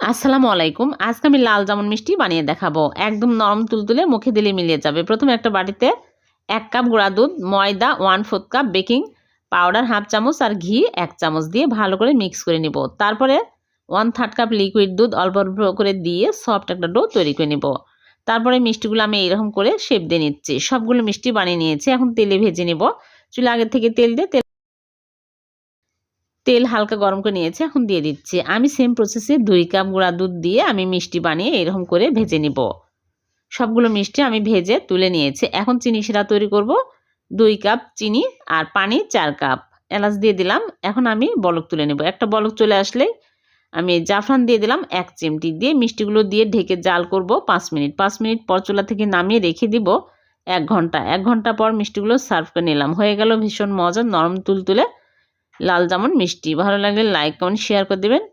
আসসালামু আলাইকুম। আজকে আমি লাল জামুন মিষ্টি বানিয়ে দেখাবো। একদম নরম তুলতুলে মুখে দিলে মিলিয়ে যাবে। প্রথমে একটা বাটিতে ১ কাপ গুঁড়া দুধ, ময়দা 1/4 কাপ, বেকিং পাউডার 1/2 চামচ আর ঘি 1 চামচ দিয়ে ভালো করে মিক্স করে নিব। তারপরে 1/3 কাপ লিকুইড দুধ অল্প অল্প করে দিয়ে সফট একটা ডো তৈরি করে নিব। তারপরে মিষ্টিগুলো আমি এরকম করে শেপ দিয়ে নিচ্ছি। সবগুলো মিষ্টি বানিয়ে নিয়েছি। এখন তেলে ভেজে নিব। চুলা আগে থেকে তেল দিয়ে তেল হালকা গরম করে নিয়েছি, এখন দিয়ে দিচ্ছি। আমি সেম প্রসেসে 2 কাপ গুঁড়া দুধ দিয়ে আমি মিষ্টি বানিয়ে এরকম করে ভেজে নিব। সবগুলো মিষ্টি আমি ভেজে তুলে নিয়েছি। এখন চিনি শিরা তৈরি করব। 2 কাপ চিনি আর পানি 4 কাপ। এলাচ দিয়ে দিলাম। এখন আমি বলক তুলে নেব। একটা বলক চলে আসলেই আমি জাফরান দিয়ে দিলাম 1 চিমটি, দিয়ে মিষ্টিগুলো দিয়ে ঢেকে জাল করব 5 মিনিট। 5 মিনিট পর চুলা থেকে নামিয়ে রেখে দিব 1 ঘন্টা। 1 ঘন্টা পর মিষ্টিগুলো সার্ভ করে নিলাম। হয়ে গেল ভীষণ মজার নরম তুলতুলে লাল জামুন মিষ্টি। ভালো লাগলে লাইক, কমেন্ট, শেয়ার করে দিবেন।